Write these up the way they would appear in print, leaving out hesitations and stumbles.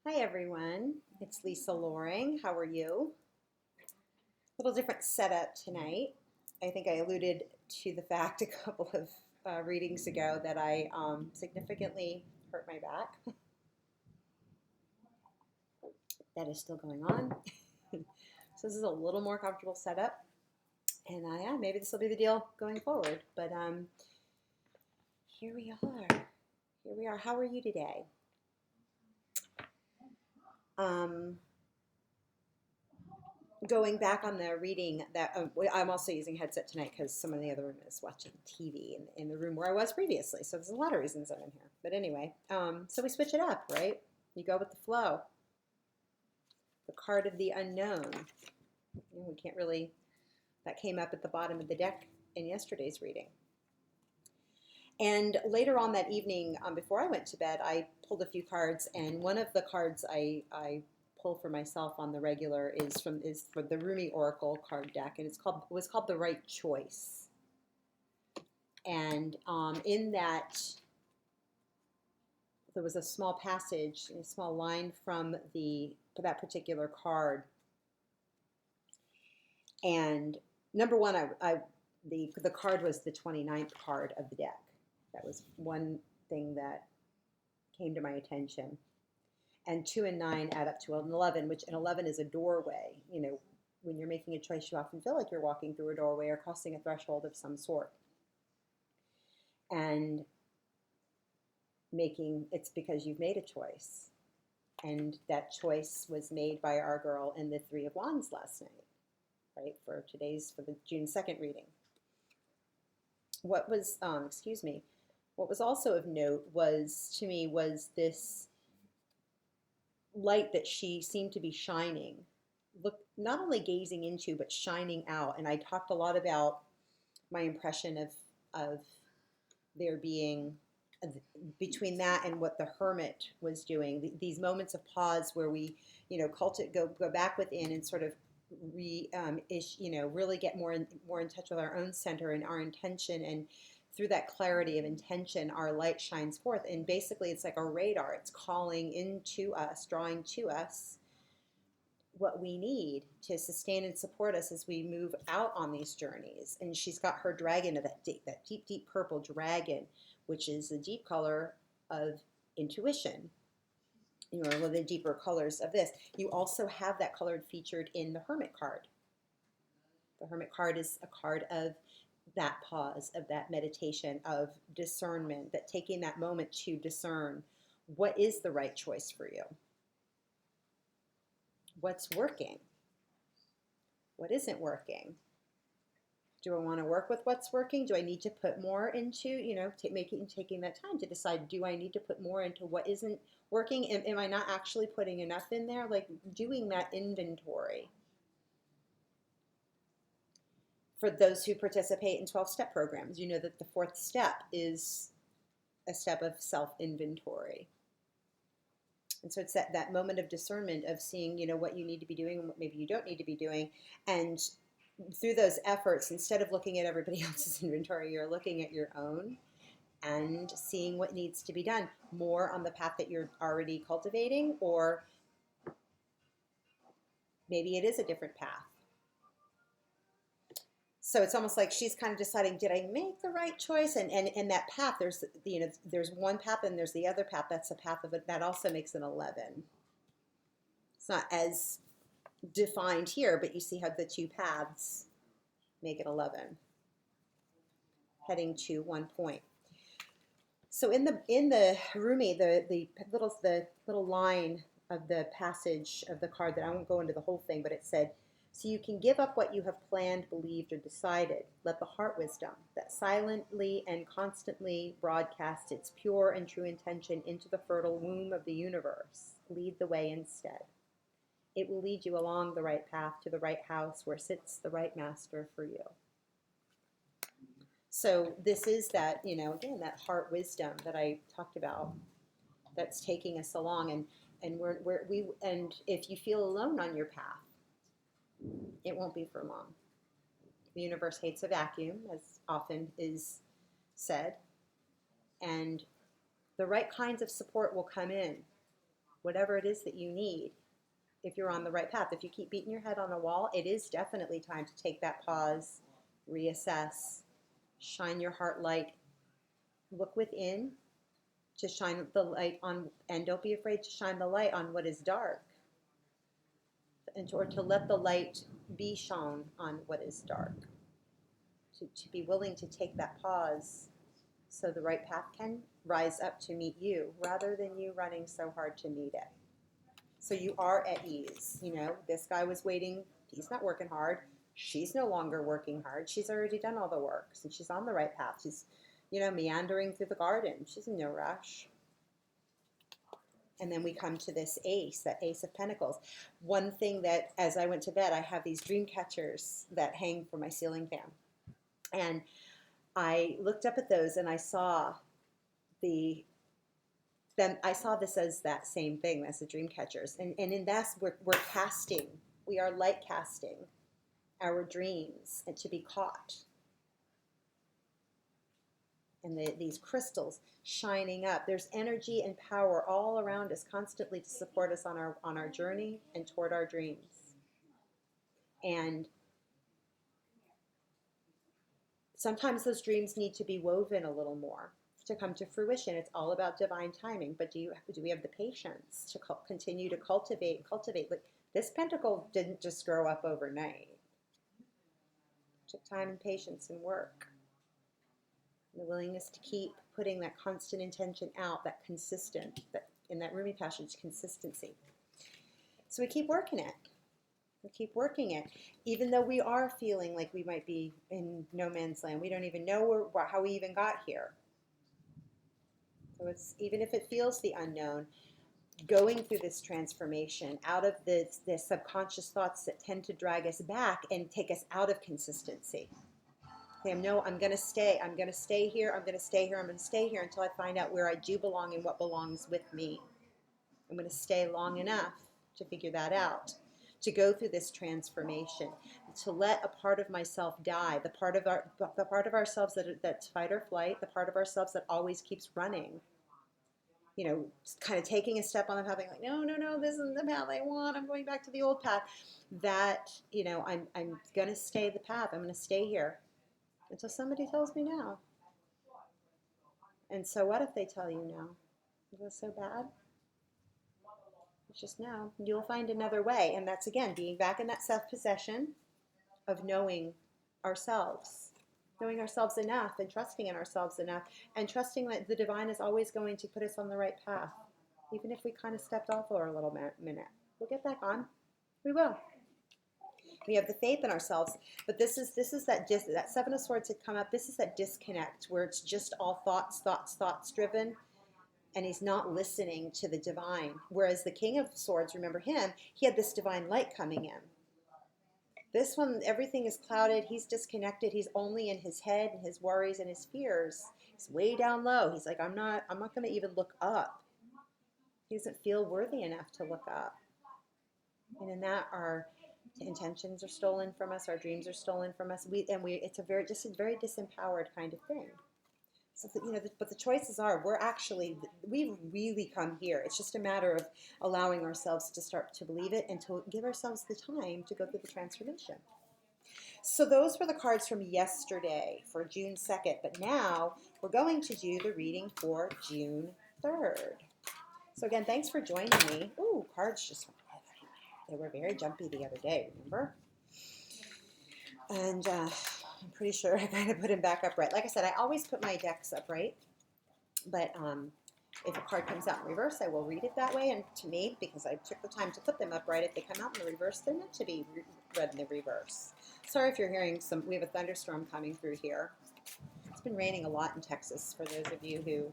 Hi everyone, it's Lisa Loring. How are you? Little different setup tonight. I think I alluded to the fact a couple of readings ago that I significantly hurt my back. That is still going on. So this is a little more comfortable setup, and yeah, maybe this will be the deal going forward. But here we are. Here we are. How are you today? Um, Going back on the reading that I'm also using headset tonight because someone in the other room is watching TV in the room where I was previously. So there's a lot of reasons I'm in here. But anyway, so we switch it up, right? You go with the flow. The card of the unknown. We can't really, that came up at the bottom of the deck in yesterday's reading. And later on that evening, before I went to bed, I pulled a few cards, and one of the cards I pull for myself on the regular is for the Rumi Oracle card deck, and it was called The Right Choice. And in that, there was a small passage, a small line from that particular card. And number one, the card was the 29th card of the deck. That was one thing that came to my attention. And 2 and 9 add up to an 11, which an 11 is a doorway. You know, when you're making a choice, you often feel like you're walking through a doorway or crossing a threshold of some sort. And it's because you've made a choice. And that choice was made by our girl in the Three of Wands last night, right? For the June 2nd reading. What was also of note to me was this light that she seemed to be shining, not only gazing into, but shining out. And I talked a lot about my impression of there being, between that and what the hermit was doing, these moments of pause where we, go back within and sort of really get more in touch with our own center and our intention, and through that clarity of intention, our light shines forth. And basically, it's like a radar. It's calling into us, drawing to us what we need to sustain and support us as we move out on these journeys. And she's got her dragon, that deep purple dragon, which is the deep color of intuition. One of the deeper colors of this. You also have that colored featured in the Hermit card. The Hermit card is a card of that pause, of that meditation, of discernment, that taking that moment to discern what is the right choice for you. What's working? What isn't working? Do I want to work with what's working? Do I need to put more into, taking that time to decide, do I need to put more into what isn't working? Am I not actually putting enough in there? Like doing that inventory. For those who participate in 12-step programs, you know that the 4th step is a step of self-inventory. And so it's that moment of discernment of seeing, what you need to be doing and what maybe you don't need to be doing. And through those efforts, instead of looking at everybody else's inventory, you're looking at your own and seeing what needs to be done. More on the path that you're already cultivating, or maybe it is a different path. So it's almost like she's kind of deciding, did I make the right choice? And that path, there's one path and there's the other path. That's a path of it. That also makes an 11. It's not as defined here, but you see how the two paths make it 11, heading to one point. So in the Rumi, the little line of the passage of the card, that I won't go into the whole thing, but it said, so you can give up what you have planned, believed, or decided. Let the heart wisdom that silently and constantly broadcasts its pure and true intention into the fertile womb of the universe lead the way instead. It will lead you along the right path to the right house where sits the right master for you. So this is that, again, that heart wisdom that I talked about, that's taking us along. And if you feel alone on your path, it won't be for long. The universe hates a vacuum, as often is said, and the right kinds of support will come in. whatever it is that you need, if you're on the right path. If you keep beating your head on a wall, it is definitely time to take that pause, reassess, shine your heart light, look within to shine the light on, and don't be afraid to shine the light on what is dark, or to let the light be shone on what is dark. To be willing to take that pause so the right path can rise up to meet you rather than you running so hard to meet it. So you are at ease. You know, this guy was waiting. He's not working hard. She's no longer working hard. She's already done all the work. So she's on the right path. She's, you know, meandering through the garden. She's in no rush. And then we come to this ace, that Ace of Pentacles. One thing that, as I went to bed, I have these dream catchers that hang from my ceiling fan. And I looked up at those and I saw this as that same thing, as the dream catchers. And in that, we're casting, we are light casting our dreams and to be caught. And these crystals shining up. There's energy and power all around us constantly to support us on our journey and toward our dreams. And sometimes those dreams need to be woven a little more to come to fruition. It's all about divine timing. But do we have the patience to continue to cultivate? Like, this pentacle didn't just grow up overnight. It took time and patience and work. And the willingness to keep putting that constant intention out, that consistent, that in that Rumi passage, consistency. So we keep working it. We keep working it, even though we are feeling like we might be in no man's land. We don't even know how we even got here. So it's, even if it feels the unknown, going through this transformation out of the subconscious thoughts that tend to drag us back and take us out of consistency. Okay, no, I'm going to stay. I'm going to stay here. I'm going to stay here. I'm going to stay here until I find out where I do belong and what belongs with me. I'm going to stay long enough to figure that out, to go through this transformation, to let a part of myself die, the part of ourselves that's fight or flight, the part of ourselves that always keeps running. You know, kind of taking a step on the path, being like, no, this isn't the path I want. I'm going back to the old path. That, you know, I'm going to stay the path. I'm going to stay here until somebody tells me no. And so what if they tell you no? Is that so bad? It's just no. You'll find another way. And that's, again, being back in that self-possession of knowing ourselves enough and trusting in ourselves enough and trusting that the divine is always going to put us on the right path. Even if we kind of stepped off for a little minute. We'll get back on. We will. We have the faith in ourselves, but this is that Seven of Swords had come up. This is that disconnect where it's just all thoughts driven, and he's not listening to the divine. Whereas the King of Swords, remember him, he had this divine light coming in. This one, everything is clouded. He's disconnected. He's only in his head and his worries and his fears. He's way down low. He's like, I'm not going to even look up. He doesn't feel worthy enough to look up. And in that, our intentions are stolen from us. Our dreams are stolen from us. It's a very disempowered kind of thing. So that, you know, but the choices are, we've really come here. It's just a matter of allowing ourselves to start to believe it and to give ourselves the time to go through the transformation. So those were the cards from yesterday for June 2nd. But now we're going to do the reading for June 3rd. So again, thanks for joining me. Ooh, cards just went everywhere. They were very jumpy the other day, remember? And I'm pretty sure I kind of put them back upright. Like I said, I always put my decks upright, but if a card comes out in reverse, I will read it that way. And to me, because I took the time to put them upright, if they come out in the reverse, they're meant to be read in the reverse. Sorry if you're hearing we have a thunderstorm coming through here. It's been raining a lot in Texas, for those of you who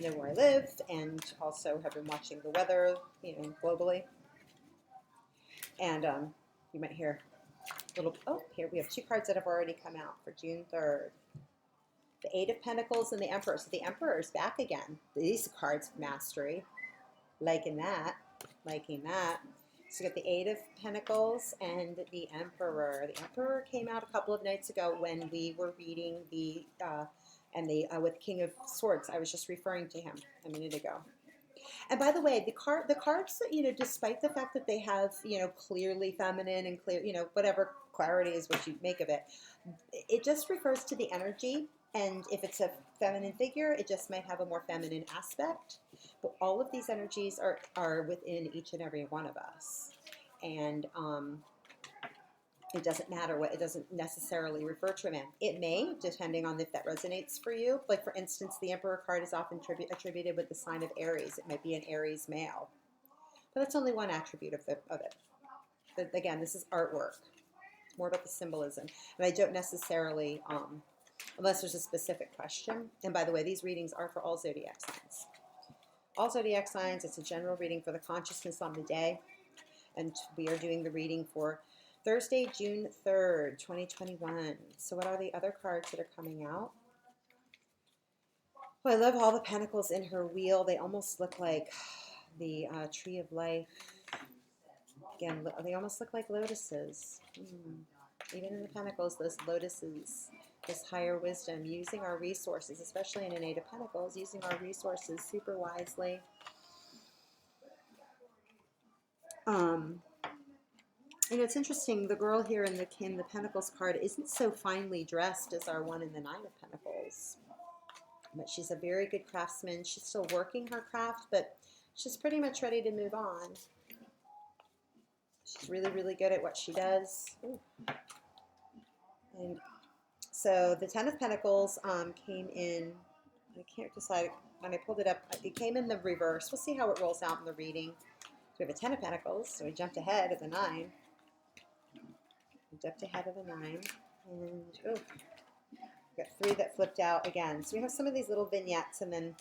know where I live and also have been watching the weather, you know, globally. And you might hear here we have two cards that have already come out for June 3rd. The Eight of Pentacles and the Emperor. So the Emperor is back again. These cards, mastery. Liking that. So you got the Eight of Pentacles and the Emperor. The Emperor came out a couple of nights ago when we were reading with King of Swords. I was just referring to him a minute ago. And by the way, the cards, despite the fact that they have, clearly feminine and clear, whatever clarity is what you make of it, it just refers to the energy. And if it's a feminine figure, it just might have a more feminine aspect. But all of these energies are within each and every one of us. And it doesn't matter what, it doesn't necessarily refer to a man. It may, depending on if that resonates for you. Like, for instance, the Emperor card is often attributed with the sign of Aries. It might be an Aries male. But that's only one attribute of it. But again, this is artwork. It's more about the symbolism. And I don't necessarily, unless there's a specific question. And by the way, these readings are for all zodiac signs. All zodiac signs, it's a general reading for the consciousness on the day. And we are doing the reading for Thursday, June 3rd, 2021. So what are the other cards that are coming out? Well, I love all the pentacles in her wheel. They almost look like the tree of life. Again, they almost look like lotuses. Even in the pentacles, those lotuses, this higher wisdom, using our resources, especially in an Eight of Pentacles, using our resources super wisely. It's interesting, the girl here in the Pentacles card isn't so finely dressed as our one in the Nine of Pentacles. But she's a very good craftsman. She's still working her craft, but she's pretty much ready to move on. She's really, really good at what she does. Ooh. And so the Ten of Pentacles came in, I can't decide, when I pulled it up, it came in the reverse. We'll see how it rolls out in the reading. So we have a Ten of Pentacles, so we jumped ahead of the 9. We jumped ahead of the 9. And, oh, we got 3 that flipped out again. So we have some of these little vignettes, and then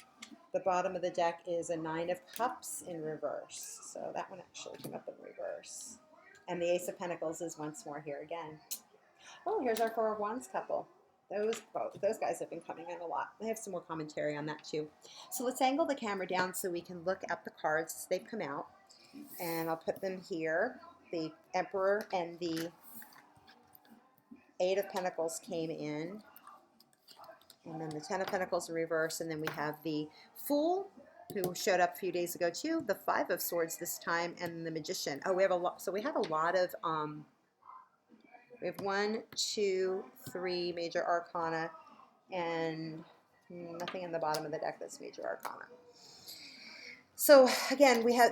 the bottom of the deck is a 9 of Cups in reverse. So that one actually came up in reverse. And the Ace of Pentacles is once more here again. Oh, here's our Four of Wands couple. Those guys have been coming in a lot. I have some more commentary on that too. So let's angle the camera down so we can look at the cards as they've come out. And I'll put them here. The Emperor and the Eight of Pentacles came in. And then the Ten of Pentacles in reverse. And then we have the Fool, who showed up a few days ago too. The Five of Swords this time. And the Magician. Oh, we have a lot. So we have a lot of... we have 1, 2, 3 major arcana, and nothing in the bottom of the deck that's major arcana. So again, I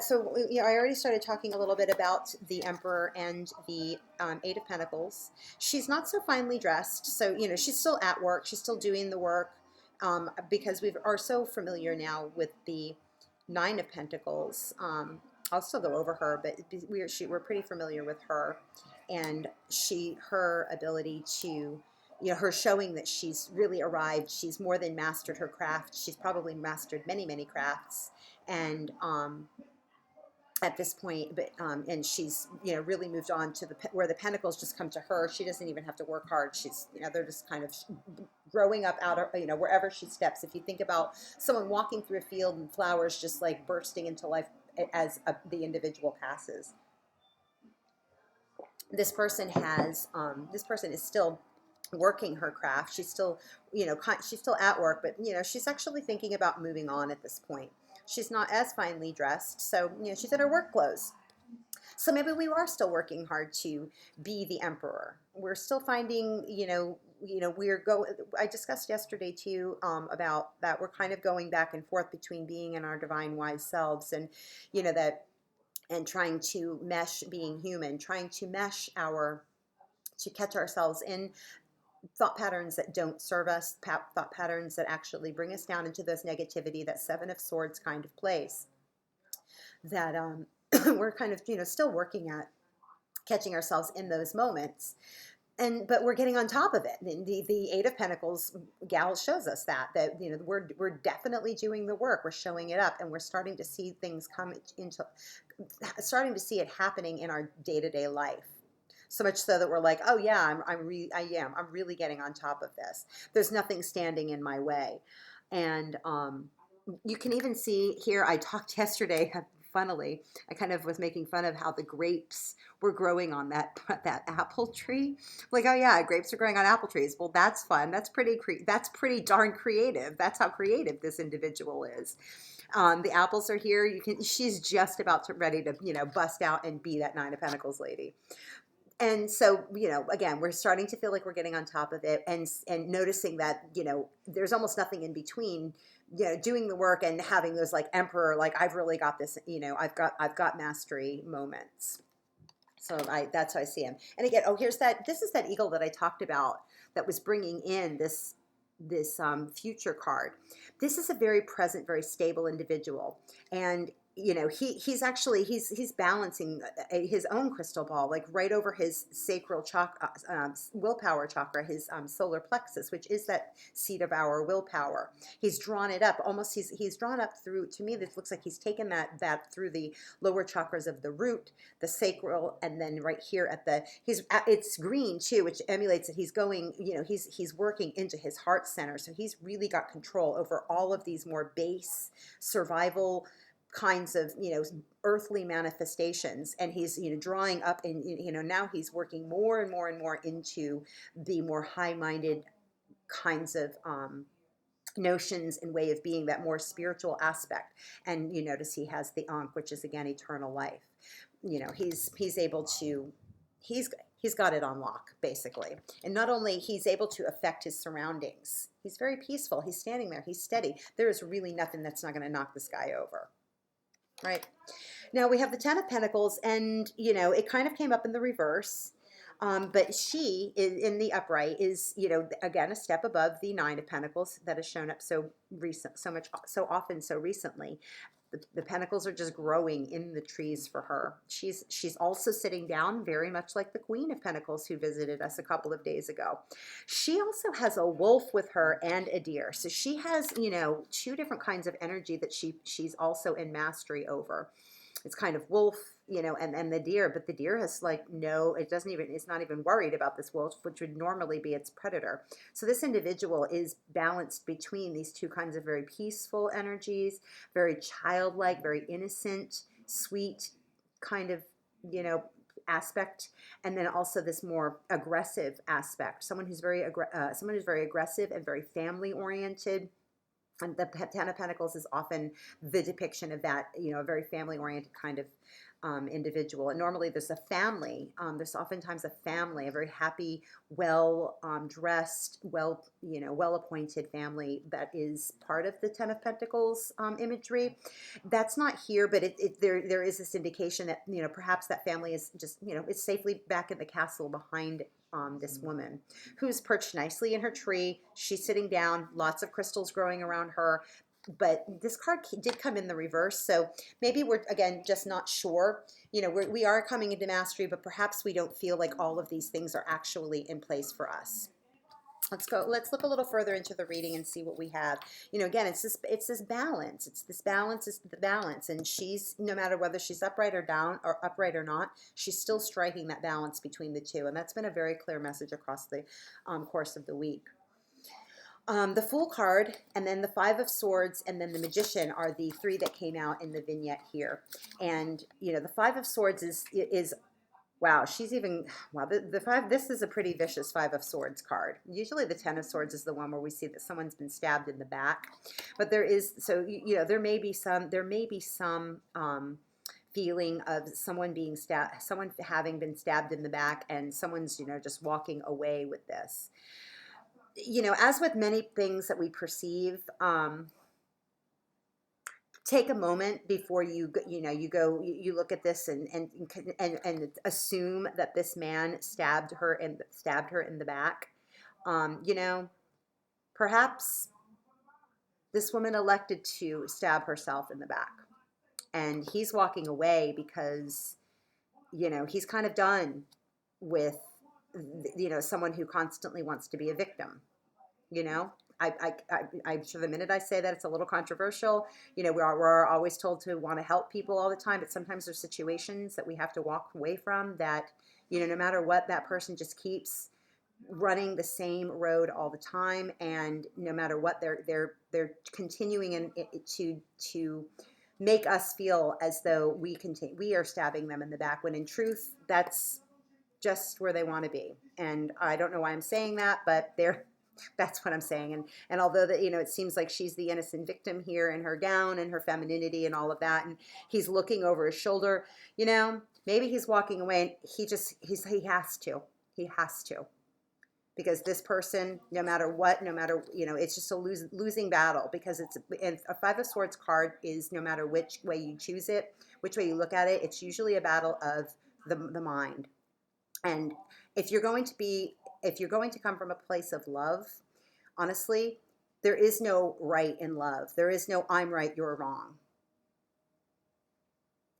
already started talking a little bit about the Emperor and the Eight of Pentacles. She's not so finely dressed, so she's still at work. She's still doing the work because we are so familiar now with the Nine of Pentacles. I'll still go over her, but we're pretty familiar with her. And her ability to, her showing that she's really arrived. She's more than mastered her craft. She's probably mastered many, many crafts. And at this point, and she's, really moved on to where the pentacles just come to her. She doesn't even have to work hard. She's, they're just kind of growing up out of, wherever she steps. If you think about someone walking through a field and flowers just like bursting into life as the individual passes. This person is still working her craft. She's still, she's still at work, but, she's actually thinking about moving on at this point. She's not as finely dressed. So, she's in her work clothes. So maybe we are still working hard to be the Emperor. We're still finding, I discussed yesterday too, about that we're kind of going back and forth between being in our divine wise selves and, and trying to mesh being human, trying to mesh to catch ourselves in thought patterns that don't serve us, thought patterns that actually bring us down into those negativity, that Seven of Swords kind of place that we're kind of, still working at catching ourselves in those moments. But we're getting on top of it. The Eight of Pentacles gal shows us that we're definitely doing the work. We're showing it up, and we're starting to see things starting to see it happening in our day-to-day life. So much so that we're like, oh yeah, I'm really getting on top of this. There's nothing standing in my way. And you can even see here, I talked yesterday, funnily, I kind of was making fun of how the grapes were growing on that apple tree. Like, oh yeah, grapes are growing on apple trees. Well, that's fun. That's pretty darn creative. That's how creative this individual is. The apples are here. She's just about to ready to, bust out and be that Nine of Pentacles lady. And so, again, we're starting to feel like we're getting on top of it, and noticing that, there's almost nothing in between, doing the work and having those like emperor, like I've really got this, I've got mastery moments. So that's how I see him. And again, this is that eagle that I talked about that was bringing in this future card. This is a very present, very stable individual, and he's balancing his own crystal ball, like right over his sacral chakra, willpower chakra, his solar plexus, which is that seat of our willpower. He's drawn it up almost. He's drawn up through. To me, this looks like he's taken that through the lower chakras of the root, the sacral, and then right here at the it's green too, which emulates that he's going. He's working into his heart center, so he's really got control over all of these more base survival kinds of earthly manifestations, and he's drawing up, and now he's working more and more and more into the more high-minded kinds of notions and way of being, that more spiritual aspect. And you notice he has the Ankh, which is again eternal life. He's able to he's got it on lock, basically. And not only he's able to affect his surroundings, he's very peaceful, he's standing there, he's steady. There is really nothing that's not going to knock this guy over. Right. Now we have the Ten of Pentacles, and it kind of came up in the reverse, but she in the upright is again a step above the Nine of Pentacles that has shown up so often so recently. The pentacles are just growing in the trees for her. She's also sitting down, very much like the Queen of Pentacles who visited us a couple of days ago. She also has a wolf with her and a deer. So she has, two different kinds of energy that she's also in mastery over. It's kind of wolf, and the deer, but the deer has it's not even worried about this wolf, which would normally be its predator. So this individual is balanced between these two kinds of very peaceful energies, very childlike, very innocent, sweet kind of, aspect, and then also this more aggressive aspect, someone who's very aggressive and very family oriented. And the Ten of Pentacles is often the depiction of that, a very family-oriented kind of individual. And normally there's a family. There's oftentimes a family, a very happy, well-dressed, well-appointed family that is part of the Ten of Pentacles imagery. That's not here, but there is this indication that, perhaps that family is just, it's safely back in the castle behind this woman who's perched nicely in her tree. She's sitting down, lots of crystals growing around her. But this card did come in the reverse, so maybe we're, again, just not sure. We are coming into mastery, but perhaps we don't feel like all of these things are actually in place for us. Let's look a little further into the reading and see what we have. Again, it's this balance. It's the balance. And she's, no matter whether she's upright or down or upright or not, she's still striking that balance between the two. And that's been a very clear message across the course of the week. The Fool card, and then the Five of Swords, and then the Magician are the three that came out in the vignette here. And, the Five of Swords is wow, the five, this is a pretty vicious Five of Swords card. Usually the Ten of Swords is the one where we see that someone's been stabbed in the back. But there may be some feeling of someone having been stabbed in the back, and someone's, just walking away with this. As with many things that we perceive, take a moment before you look at this and assume that this man stabbed her in the back. Perhaps this woman elected to stab herself in the back, and he's walking away because he's kind of done with someone who constantly wants to be a victim. I'm sure the minute I say that, it's a little controversial. We're always told to want to help people all the time, but sometimes there's situations that we have to walk away from that, no matter what, that person just keeps running the same road all the time, and no matter what, they're continuing to make us feel as though we are stabbing them in the back, when in truth, that's just where they want to be. And I don't know why I'm saying that, but That's what I'm saying. And although that, you know, it seems like she's the innocent victim here in her gown and her femininity and all of that, and he's looking over his shoulder, you know, maybe he's walking away and he has to. He has to. Because this person, no matter what, no matter, you know, it's just a losing battle, because it's, and a Five of Swords card is, no matter which way you choose it, which way you look at it, it's usually a battle of the mind. And if you're going to be, if you're going to come from a place of love, honestly, there is no right in love. There is no I'm right, you're wrong.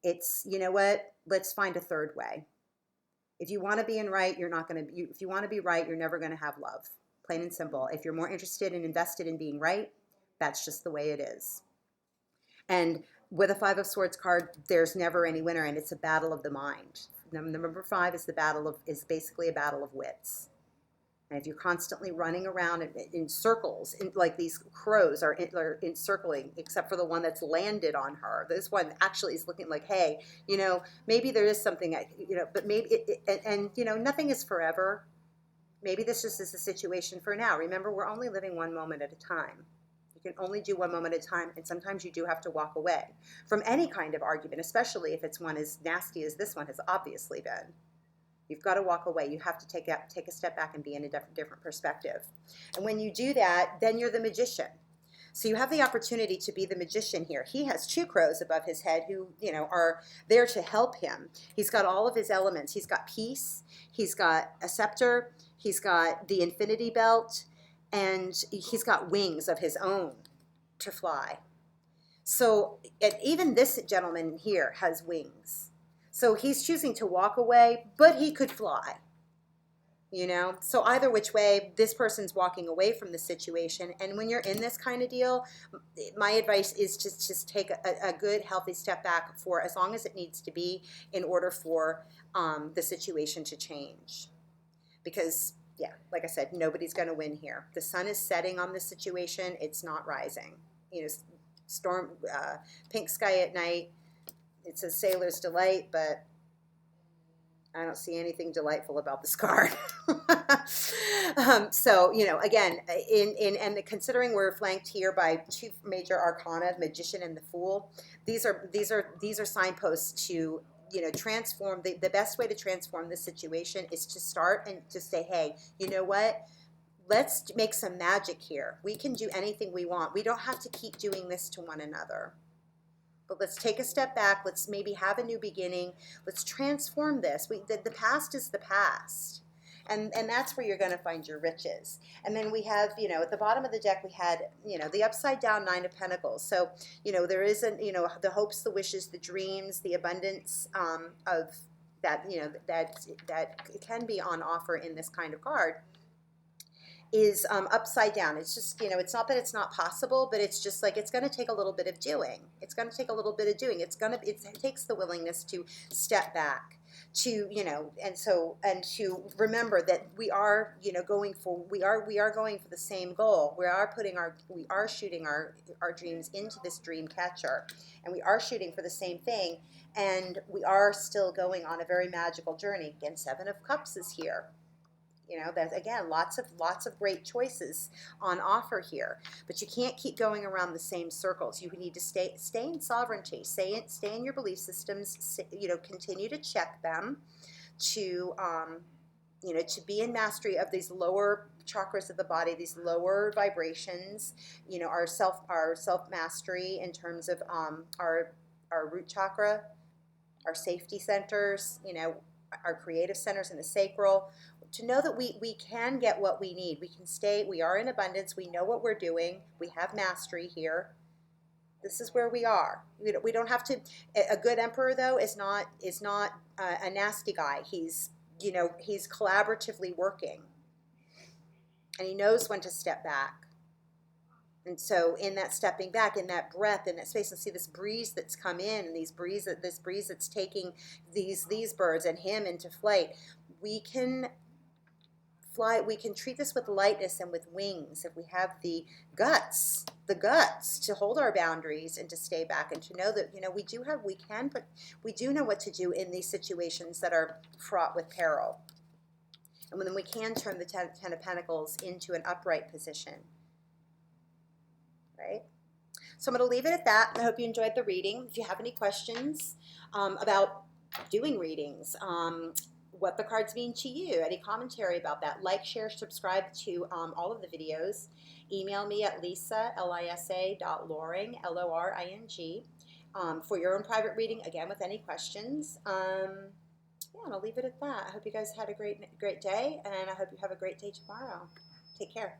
It's, you know what, let's find a third way. If you want to be in right, you're not going to, if you want to be right, you're never going to have love. Plain and simple. If you're more interested and invested in being right, that's just the way it is. And with a Five of Swords card, there's never any winner, and it's a battle of the mind. Number 5 is the battle of, is basically a battle of wits. And if you're constantly running around in circles, like these crows are encircling, except for the one that's landed on her. This one actually is looking like, hey, you know, maybe there is something, you know, but maybe, and you know, nothing is forever. Maybe this just is a situation for now. Remember, we're only living one moment at a time. You can only do one moment at a time, and sometimes you do have to walk away from any kind of argument, especially if it's one as nasty as this one has obviously been. You've got to walk away. You have to take a step back and be in a different perspective. And when you do that, then you're the magician. So you have the opportunity to be the magician here. He has 2 crows above his head who, you know, are there to help him. He's got all of his elements. He's got peace. He's got a scepter. He's got the infinity belt. And he's got wings of his own to fly. So even this gentleman here has wings. So he's choosing to walk away, but he could fly, you know? So either which way, this person's walking away from the situation. And when you're in this kind of deal, my advice is to just take a good, healthy step back for as long as it needs to be in order for the situation to change. Because, yeah, like I said, nobody's going to win here. The sun is setting on this situation. It's not rising. You know, pink sky at night. It's a sailor's delight, but I don't see anything delightful about this card. So, you know, again, and considering we're flanked here by 2 major arcana, the Magician and the Fool, these are signposts to, you know, transform. The best way to transform this situation is to start and to say, hey, you know what? Let's make some magic here. We can do anything we want. We don't have to keep doing this to one another. But let's take a step back. Let's maybe have a new beginning. Let's transform this. The past is the past. And that's where you're going to find your riches. And then we have, you know, at the bottom of the deck, we had, you know, the upside down 9 of Pentacles. So, you know, there isn't, you know, the hopes, the wishes, the dreams, the abundance of that, you know, that can be on offer in this kind of card is upside down. It's just, you know, it's not that it's not possible, but it's just like, it's going to take a little bit of doing. It's going to take a little bit of doing. It takes the willingness to step back, to, you know, and to remember that we are, you know, going for the same goal. We are shooting our dreams into this dream catcher, and we are shooting for the same thing, and we are still going on a very magical journey. Again, 7 of Cups is here. You know, there's, again, lots of great choices on offer here, but you can't keep going around the same circles. You need to stay in sovereignty, stay in your belief systems. You know, continue to check them, to you know, to be in mastery of these lower chakras of the body, these lower vibrations. You know, our self mastery in terms of our root chakra, our safety centers. You know, our creative centers in the sacral. To know that we can get what we need. We are in abundance. We know what we're doing. We have mastery here. This is where we are. We don't have to, a good emperor though is not a nasty guy. He's, you know, he's collaboratively working. And he knows when to step back. And so in that stepping back, in that breath, in that space, and see this breeze that's come in, and this breeze that's taking these birds and him into flight, we can fly. We can treat this with lightness and with wings if we have the guts to hold our boundaries and to stay back, and to know that, you know, we do know what to do in these situations that are fraught with peril. And then we can turn the Ten of Pentacles into an upright position, right? So I'm going to leave it at that. I hope you enjoyed the reading. If you have any questions about doing readings, what the cards mean to you, any commentary about that, like, share, subscribe to all of the videos. Email me at lisa, Lisa.loring, Loring, for your own private reading, again, with any questions. Yeah, and I'll leave it at that. I hope you guys had a great day, and I hope you have a great day tomorrow. Take care.